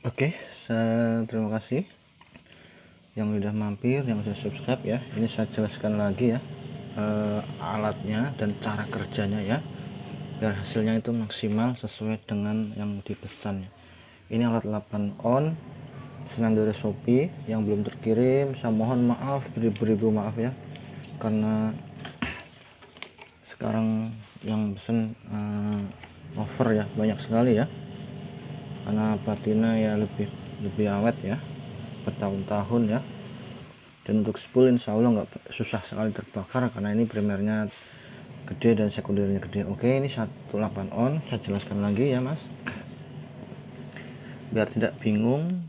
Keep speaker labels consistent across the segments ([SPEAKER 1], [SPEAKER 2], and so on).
[SPEAKER 1] Oke, terima kasih yang sudah mampir, yang sudah subscribe ya. Ini saya jelaskan lagi ya alatnya dan cara kerjanya ya, biar hasilnya itu maksimal sesuai dengan yang dipesan ya. Ini alat 8 on pesanan dari Shopee yang belum terkirim. Saya mohon maaf, beribu-ribu maaf ya, karena sekarang yang pesen over ya, banyak sekali ya, karena platina ya lebih awet ya, bertahun-tahun ya. Dan untuk spool insya Allah nggak susah sekali terbakar karena ini primernya gede dan sekundernya gede. Oke, ini 18 on, saya jelaskan lagi ya mas, biar tidak bingung.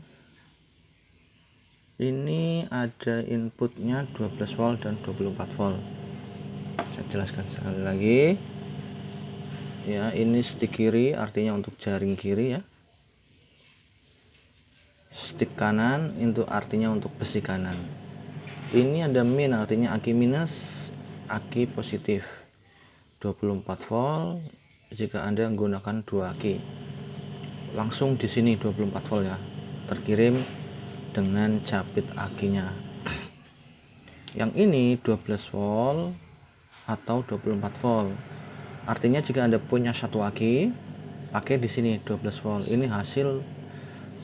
[SPEAKER 1] Ini ada inputnya 12 volt dan 24 volt. Saya jelaskan sekali lagi ya. Ini stick kiri artinya untuk jaring kiri ya, stick kanan itu artinya untuk besi kanan. Ini ada min artinya aki minus, aki positif. 24 volt jika Anda menggunakan 2 aki. Langsung di sini 24 volt ya, terkirim dengan capit akinya. Yang ini 12 volt atau 24 volt. Artinya jika Anda punya satu aki, pakai di sini 12 volt. Ini hasil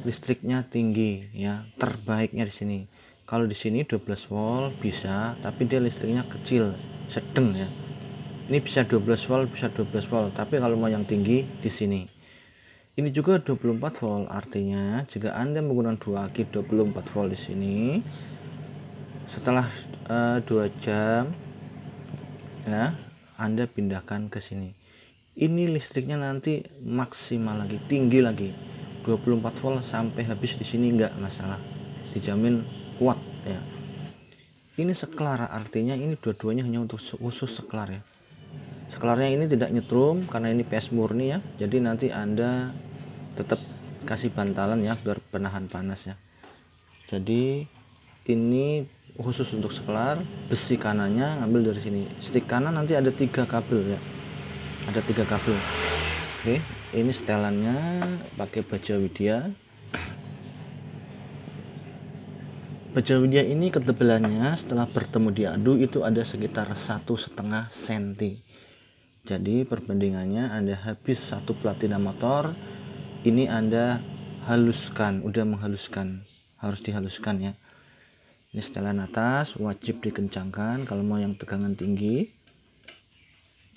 [SPEAKER 1] listriknya tinggi ya, terbaiknya di sini. Kalau di sini 12 volt bisa, tapi dia listriknya kecil, sedang ya. Ini bisa 12 volt, bisa 12 volt, tapi kalau mau yang tinggi di sini. Ini juga 24 volt, artinya jika Anda menggunakan 2 aki 24 volt di sini, setelah 2 jam ya, Anda pindahkan ke sini. Ini listriknya nanti maksimal lagi, tinggi lagi. 24 volt sampai habis di sini enggak masalah, dijamin kuat ya. Ini seklar, artinya ini dua-duanya hanya untuk khusus seklar ya. Seklarnya ini tidak nyetrum karena ini PS murni ya, jadi nanti Anda tetap kasih bantalan ya biar penahan panas ya. Jadi ini khusus untuk seklar. Besi kanannya ambil dari sini, stick kanan nanti ada 3 kabel ya, ada 3 kabel. Oke, ini setelannya pakai baja Widya. Baja Widya ini ketebalannya setelah bertemu diadu itu ada sekitar 1,5 cm. Jadi perbandingannya Anda habis satu platina motor, ini Anda haluskan, udah menghaluskan, harus dihaluskan ya. Ini setelan atas wajib dikencangkan kalau mau yang tegangan tinggi.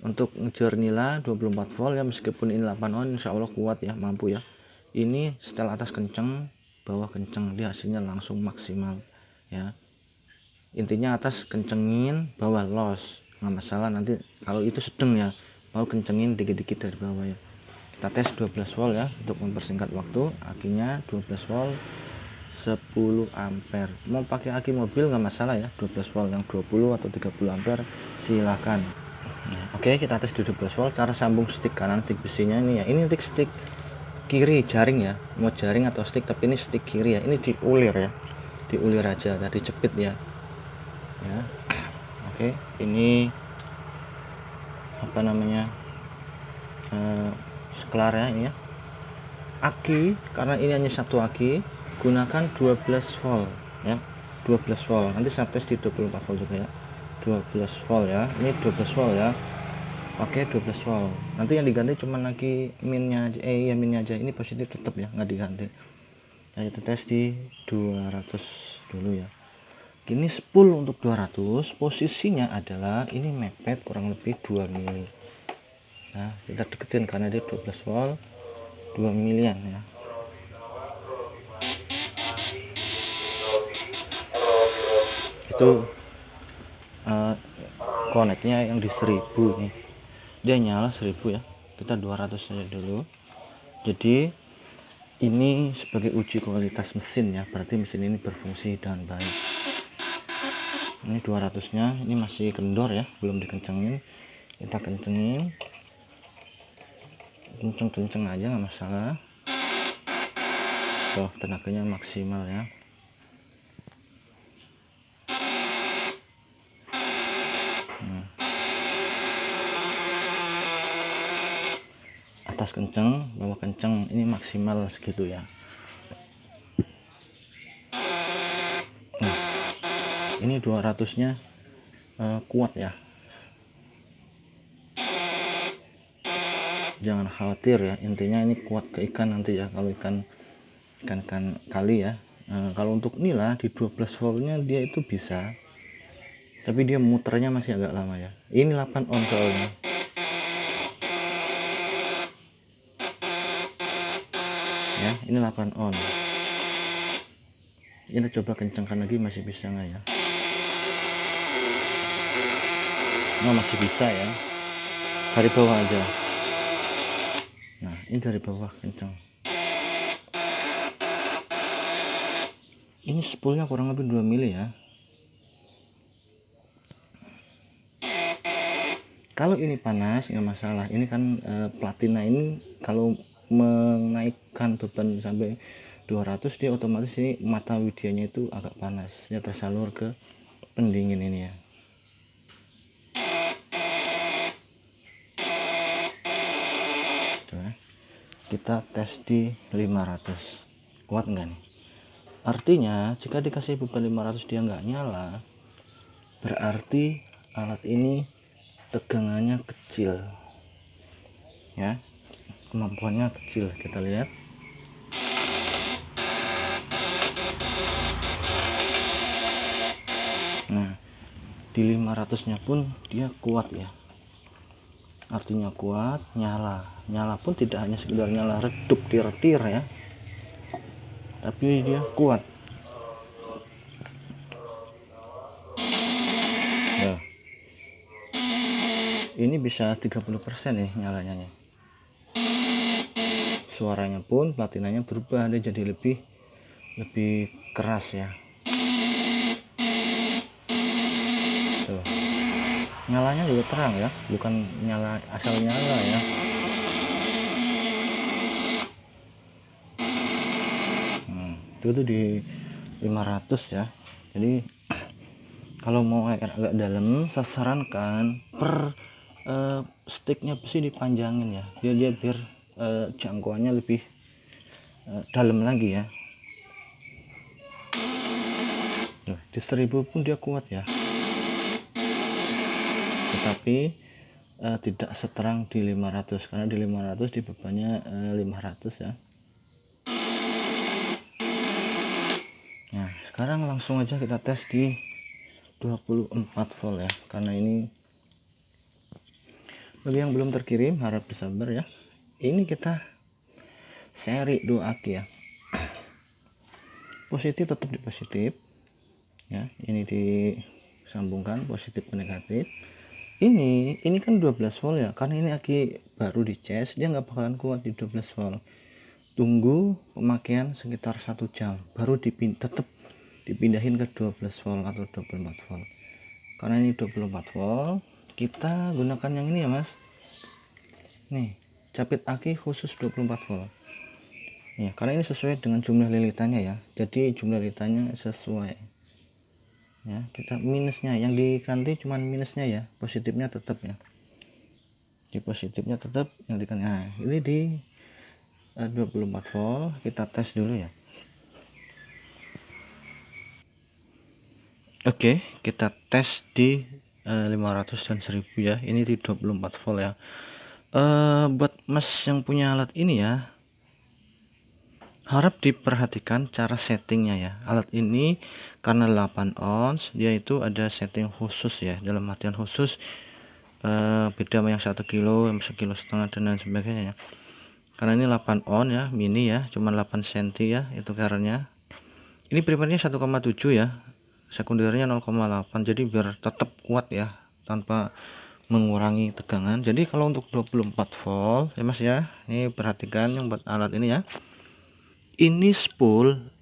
[SPEAKER 1] Untuk ngejar nila 24 volt ya, meskipun ini 8 on insya Allah kuat ya, mampu ya. Ini setel atas kenceng, bawah kenceng, dia hasilnya langsung maksimal ya. Intinya atas kencengin, bawah los, nggak masalah. Nanti kalau itu sedang ya, mau kencengin dikit-dikit dari bawah ya. Kita tes 12 volt ya untuk mempersingkat waktu. Akinya 12 volt 10 ampere. Mau pakai aki mobil nggak masalah ya, 12 volt yang 20 atau 30 ampere silakan. Nah, oke, kita tes 12 volt. Cara sambung stick kanan, stick besinya ini ya. Ini stick kiri jaring ya, mau jaring atau stick, tapi ini stick kiri ya. Ini diulir ya, diulir aja, dari jepit ya. Ya, oke. Ini apa namanya, seklar ya ini ya. Aki, karena ini hanya satu aki, gunakan 12 volt ya, 12 volt. Nanti saya tes di 24 volt juga ya, 12 volt ya. Ini 12 volt ya, pakai 12 volt. Nanti yang diganti cuma lagi minnya aja, ya minnya aja. Ini positif tetap ya, nggak diganti ya. Kita tes di 200 dulu ya. Ini spool untuk 200, posisinya adalah ini mepet kurang lebih 2 mili. Nah, kita deketin karena dia 12 volt, 2 milian ya. Itu koneknya yang di 1000 nih, dia nyala 1000 ya. Kita 200 saja dulu. Jadi ini sebagai uji kualitas mesin ya, berarti mesin ini berfungsi dengan baik. Ini 200 nya ini masih kendor ya, belum dikencengin. Kita kencengin, kenceng aja nggak masalah. Tuh, tenaganya maksimal ya. Atas kenceng, bawah kenceng, ini maksimal segitu ya. Ini 200 nya kuat ya, jangan khawatir ya, intinya ini kuat ke ikan nanti ya, kalau ikan kali ya. Kalau untuk nila di 12 voltnya dia itu bisa, tapi dia muternya masih agak lama ya. Ini 8 ohm soalnya ya, ini 8 ohm. Ini coba kencangkan lagi, masih bisa nggak ya? Nah, masih bisa ya, dari bawah aja. Nah, ini dari bawah kencang. Ini spoolnya kurang lebih 2 mili ya. Kalau ini panas nggak masalah. Ini kan platina ini kalau menaikkan beban sampai 200, dia otomatis ini mata widianya itu agak panas ya, tersalur ke pendingin ini ya. Coba kita tes di 500, kuat nggak nih? Artinya jika dikasih beban 500 dia nggak nyala, berarti alat ini tegangannya kecil ya, kemampuannya kecil. Kita lihat. Nah, di 500 nya pun dia kuat ya, artinya kuat. Nyala pun tidak hanya sekedar nyala redup tir-tir ya, tapi dia kuat ya. Ini bisa 30% nih nyalanya. Suaranya pun platinanya berubah, dia jadi lebih keras ya. Tuh, nyalanya juga terang ya, bukan nyala asal nyala ya. Itu tuh di 500 ya. Jadi kalau mau agak dalam, saya sarankan per sticknya besi dipanjangin ya, biar jangkauannya lebih dalam lagi ya. Di 1000 pun dia kuat ya, tetapi tidak seterang di 500, karena di 500 di bebannya 500 ya. Nah, sekarang langsung aja kita tes di 24 volt ya, karena ini bagi yang belum terkirim harap bersabar ya. Ini kita seri 2 aki ya, positif tetap di positif ya, ini disambungkan positif ke negatif. Ini kan 12 volt ya, karena ini aki baru dicas, dia nggak bakalan kuat di 12 volt. Tunggu pemakaian sekitar 1 jam baru tetap dipindahin ke 12 volt atau 24 volt. Karena ini 24 volt, kita gunakan yang ini ya mas, nih capit aki khusus 24 volt ya, karena ini sesuai dengan jumlah lilitannya ya, jadi jumlah lilitannya sesuai ya. Kita minusnya yang diganti cuman minusnya ya, positifnya tetap ya, di positifnya tetap yang diganti. Nah, ini di 24 volt kita tes dulu ya. Oke, kita tes di 500 dan 1000 ya. Ini di 24 volt ya. Buat mas yang punya alat ini ya, harap diperhatikan cara settingnya ya. Alat ini karena 8 ons, dia itu ada setting khusus ya, dalam artian khusus beda sama yang 1 kilo, yang 1,5 kilo dan lain sebagainya ya. Karena ini 8 on ya, mini ya, cuma 8 cm ya itu karetnya. Ini primernya 1,7 ya, sekundernya 0,8, jadi biar tetap kuat ya, tanpa mengurangi tegangan. Jadi kalau untuk 24 volt ya mas ya, ini perhatikan yang buat alat ini ya, ini spool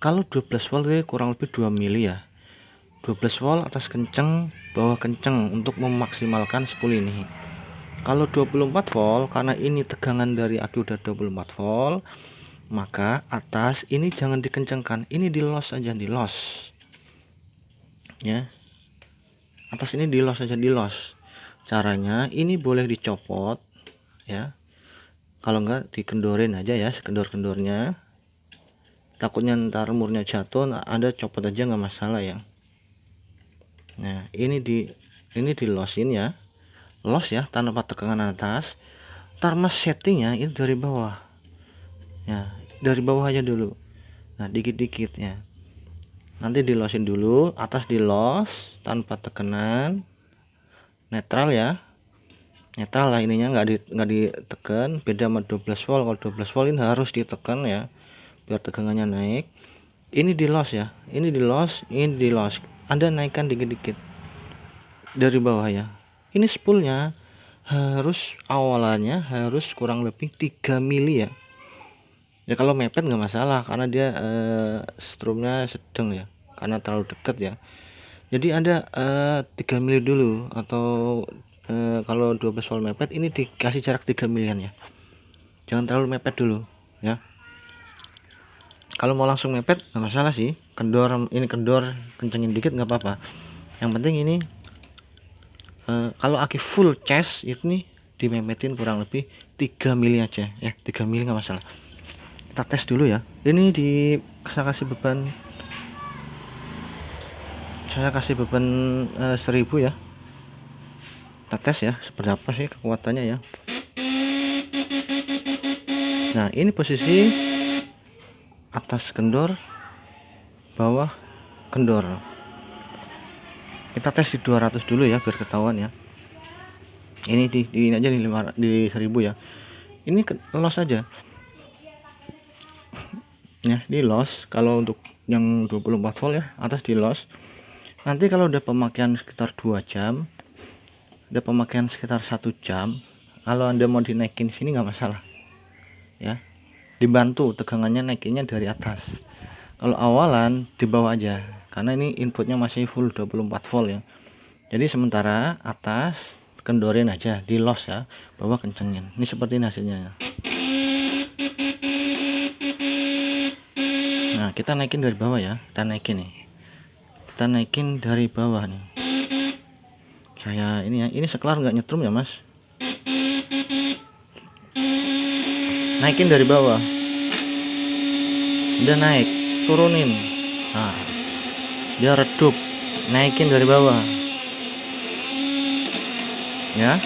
[SPEAKER 1] kalau 12 volt ya kurang lebih 2 mili ya. 12 volt atas kenceng, bawah kenceng untuk memaksimalkan spool ini. Kalau 24 volt, karena ini tegangan dari aki udah 24 volt, maka atas ini jangan dikencengkan, ini di los aja, di los ya. Atas ini di los aja, di los. Caranya ini boleh dicopot ya, kalau enggak dikendorin aja ya, sekendor-kendornya. Takutnya ntar murnya jatuh, nah, Anda copot aja nggak masalah ya. Nah, ini di losin ya, los ya, tanpa tekanan atas. Ntar mas settingnya itu dari bawah ya, dari bawah aja dulu. Nah, dikit-dikit ya, nanti di losin dulu, atas di los tanpa tekanan, netral ya, netral lah ininya, nggak ditekan. Beda sama 12 volt. Kalau 12 volt ini harus ditekan ya biar tegangannya naik. Ini di los ya, ini di los, ini di los. Anda naikkan dikit-dikit dari bawah ya. Ini spoolnya harus awalannya harus kurang lebih 3 mili ya. Ya kalau mepet nggak masalah karena dia strumnya sedang ya, karena terlalu dekat ya. Jadi Anda 3 mili dulu, atau kalau 12 volt mepet ini dikasih jarak 3 milian ya. Jangan terlalu mepet dulu ya. Kalau mau langsung mepet nggak masalah sih, kendor kencengin dikit nggak apa-apa. Yang penting ini kalau aki full charge itu nih dimemetin kurang lebih 3 mili aja ya, 3 mili nggak masalah. Kita tes dulu ya. Ini saya kasih beban 1000 ya. Kita tes ya seperti apa sih kekuatannya ya. Nah, ini posisi atas kendor, bawah kendor. Kita tes di 200 dulu ya biar ketahuan ya. Ini ini aja di 1000 ya. Ini los aja ya, di los. Kalau untuk yang 24 volt ya, atas di los. Nanti kalau udah pemakaian sekitar 2 jam, udah pemakaian sekitar 1 jam, kalau Anda mau dinaikin sini nggak masalah ya, dibantu tegangannya naikinnya dari atas. Kalau awalan di bawah aja karena ini inputnya masih full 24 volt ya. Jadi sementara atas kendorin aja, di los ya, bawah kencengin. Ini seperti ini hasilnya ya. Nah, kita naikin dari bawah ya, kita naikin dari bawah nih. Saya ini ya, ini seklar nggak nyetrum ya mas, naikin dari bawah, udah naik, turunin, nah dia redup, naikin dari bawah ya,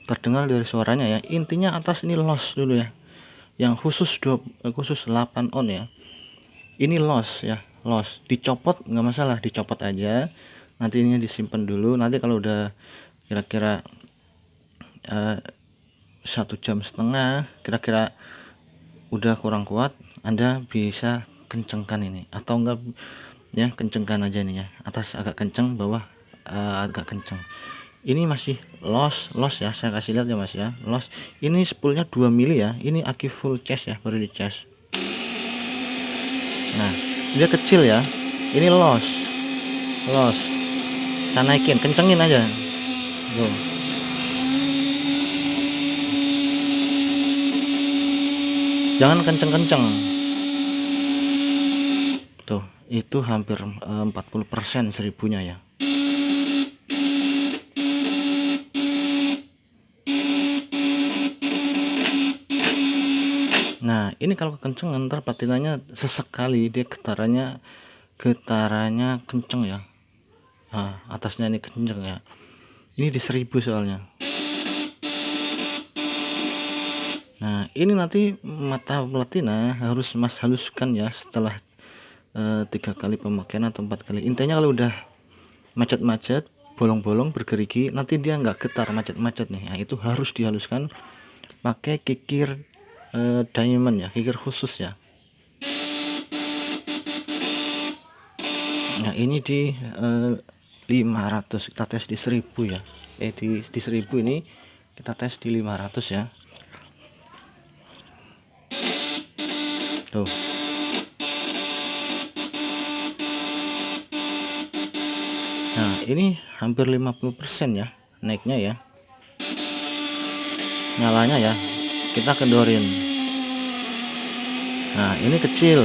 [SPEAKER 1] terdengar dari suaranya ya. Intinya atas ini los dulu ya, yang khusus 8 on ya, ini los ya, los dicopot nggak masalah, dicopot aja, nanti ini disimpan dulu. Nanti kalau udah kira-kira 1,5 jam kira-kira udah kurang kuat, Anda bisa kencengkan ini, atau enggak ya, kencengkan aja nih ya, atas agak kenceng, bawah agak kenceng. Ini masih los ya, saya kasih lihat ya mas ya, los. Ini spoolnya 2 mili ya, ini aki full charge ya, baru di charge. Nah, dia kecil ya, ini los, saya naikin, kencengin aja tuh. Jangan kenceng-kenceng tuh, itu hampir 40% 1000-nya ya. Nah, ini kalau kekencengan ntar patinanya sesekali dia getarannya kenceng ya. Nah, atasnya ini kenceng ya. Ini di 1000 soalnya. Nah, ini nanti mata platina harus mas haluskan ya setelah 3 kali pemakaian atau 4 kali. Intinya kalau udah macet-macet, bolong-bolong, bergerigi, nanti dia nggak getar macet-macet nih. Nah, itu harus dihaluskan pakai kikir diamond ya, kikir khusus ya. Nah, ini di 500, kita tes di 1000 ya. Di 1000 ini kita tes di 500 ya. Tuh. Nah, ini hampir 50% ya naiknya ya. Nyalanya ya, kita kendorin. Nah, ini kecil,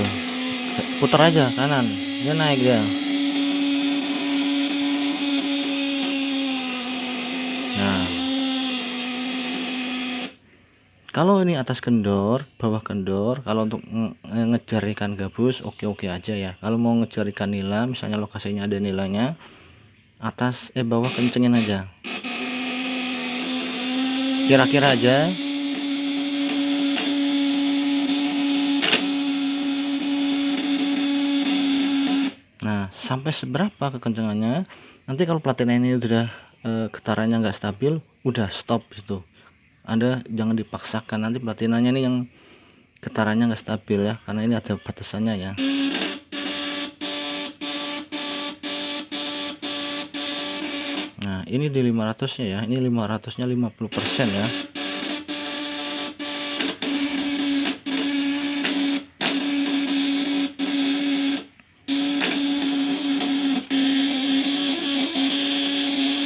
[SPEAKER 1] putar aja kanan, dia naik dia. Nah, Kalau ini atas kendor, bawah kendor, kalau untuk ngejar ikan gabus oke-oke aja ya. Kalau mau ngejar ikan nila, misalnya lokasinya ada nilainya, atas bawah kencengin aja. Kira-kira aja. Nah, sampai seberapa kekencangannya? Nanti kalau platina ini udah getarannya nggak stabil, udah stop gitu. Anda jangan dipaksakan, nanti platinanya ini yang getarannya nggak stabil ya, karena ini ada batasannya ya. Nah, ini di 500 nya ya, ini 500 nya 50% ya.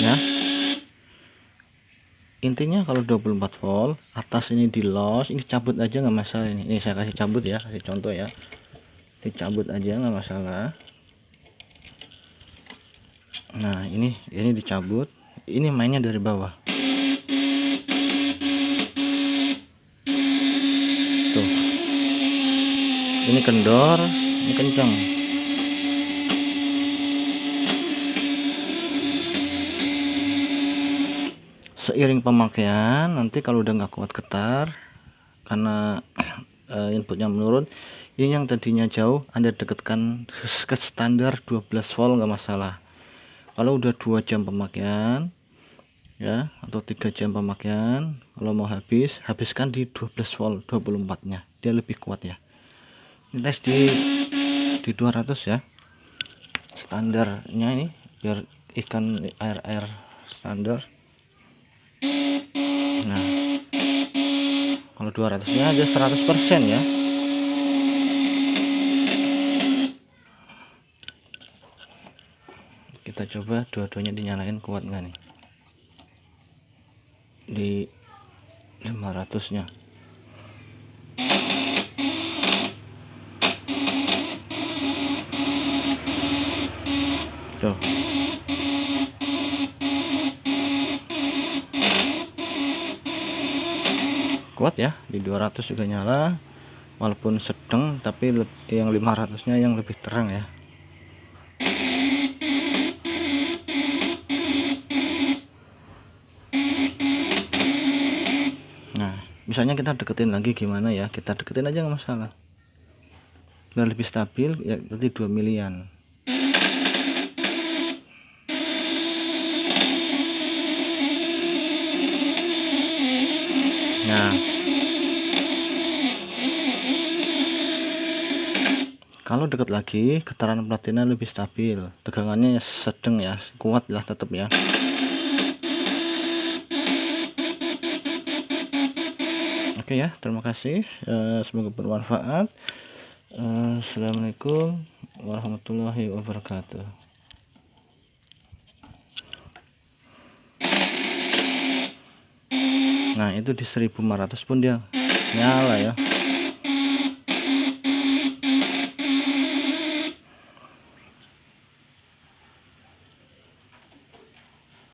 [SPEAKER 1] Ya, intinya kalau 24 volt atas ini di loss, ini cabut aja nggak masalah. Ini saya kasih cabut ya, kasih contoh ya, dicabut aja nggak masalah. Nah, ini dicabut, ini mainnya dari bawah tuh, ini kendor, ini kencang. Seiring pemakaian, nanti kalau udah nggak kuat getar karena inputnya menurun, ini yang tadinya jauh Anda dekatkan ke standar 12 volt nggak masalah. Kalau udah 2 jam pemakaian ya, atau 3 jam pemakaian, kalau mau habiskan di 12 volt 24 nya, dia lebih kuat ya. Ini tes di 200 ya, standarnya ini biar ikan air standar. Nah, kalau 200 nya aja 100% ya. Kita coba dua-duanya dinyalain, kuat nggak nih di 500 nya. Tuh, kuat ya, di 200 juga nyala, walaupun sedang, tapi yang 500 nya yang lebih terang ya. Nah, misalnya kita deketin lagi gimana ya, kita deketin aja nggak masalah, biar lebih stabil ya, berarti 2 milian. Nah, kalau dekat lagi getaran platina lebih stabil, tegangannya sedang ya, kuat lah tetap ya. Oke ya, terima kasih, semoga bermanfaat. Assalamualaikum warahmatullahi wabarakatuh. Nah, itu di 1400 pun dia nyala ya.